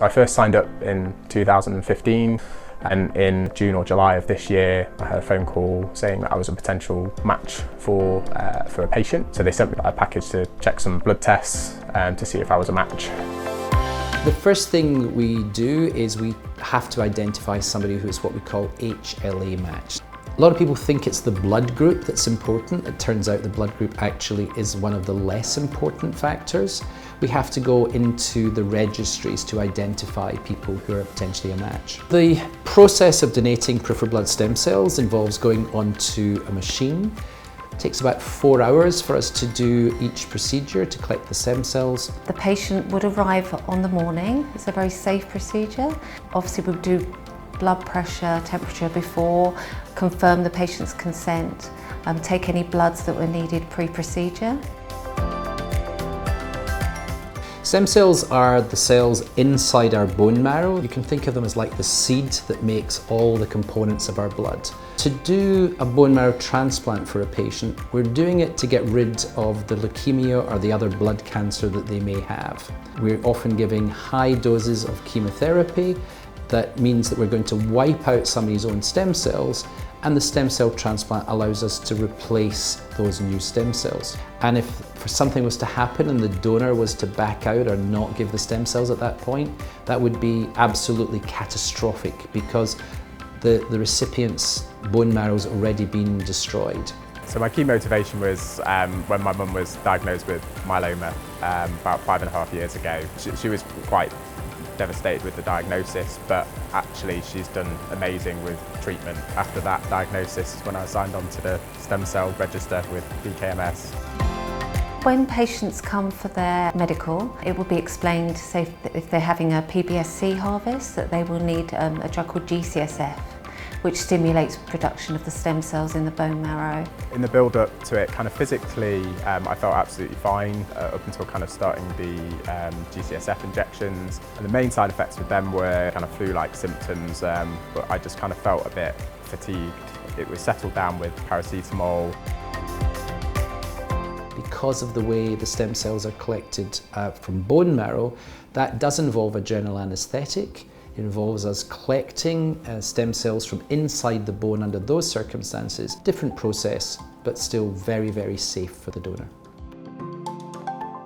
I first signed up in 2015, and in June or July of this year I had a phone call saying that I was a potential match for a patient. So they sent me a package to check some blood tests to see if I was a match. The first thing we do is we have to identify somebody who is what we call HLA matched. A lot of people think it's the blood group that's important. It turns out the blood group actually is one of the less important factors. We have to go into the registries to identify people who are potentially a match. The process of donating peripheral blood stem cells involves going onto a machine. It takes about 4 hours for us to do each procedure to collect the stem cells. The patient would arrive on the morning. It's a very safe procedure. Obviously we'll do blood pressure, temperature before, confirm the patient's consent, take any bloods that were needed pre-procedure. Stem cells are the cells inside our bone marrow. You can think of them as like the seed that makes all the components of our blood. To do a bone marrow transplant for a patient, we're doing it to get rid of the leukemia or the other blood cancer that they may have. We're often giving high doses of chemotherapy. That means that we're going to wipe out somebody's own stem cells, and the stem cell transplant allows us to replace those new stem cells. And if for something was to happen and the donor was to back out or not give the stem cells at that point, that would be absolutely catastrophic because the recipient's bone marrow's already been destroyed. So my key motivation was when my mum was diagnosed with myeloma about 5.5 years ago. She was quite devastated with the diagnosis, but actually she's done amazing with treatment. After that diagnosis is when I signed on to the stem cell register with DKMS. When patients come for their medical, it will be explained, say if they're having a PBSC harvest, that they will need a drug called GCSF, which stimulates production of the stem cells in the bone marrow. In the build-up to it, kind of physically, I felt absolutely fine up until kind of starting the GCSF injections. And the main side effects with them were kind of flu-like symptoms, but I just kind of felt a bit fatigued. It was settled down with paracetamol. Because of the way the stem cells are collected from bone marrow, that does involve a general anaesthetic. It involves us collecting stem cells from inside the bone under those circumstances. Different process, but still very, very safe for the donor.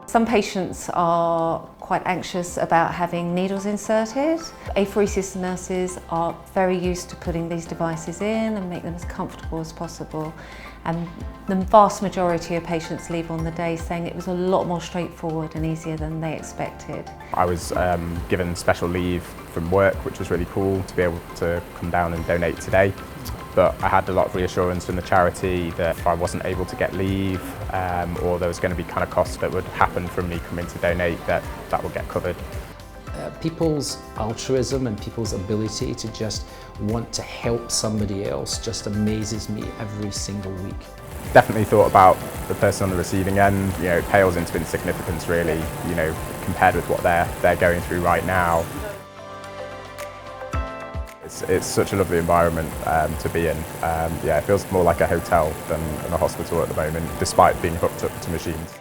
Some patients are quite anxious about having needles inserted. Apheresis nurses are very used to putting these devices in and make them as comfortable as possible. And the vast majority of patients leave on the day saying it was a lot more straightforward and easier than they expected. I was given special leave from work, which was really cool to be able to come down and donate today. But I had a lot of reassurance from the charity that if I wasn't able to get leave or there was going to be kind of costs that would happen from me coming to donate, that would get covered. People's altruism and people's ability to just want to help somebody else just amazes me every single week. Definitely thought about the person on the receiving end. You know, it pales into insignificance really, you know, compared with what they're going through right now. It's such a lovely environment to be in. Yeah, it feels more like a hotel than a hospital at the moment, despite being hooked up to machines.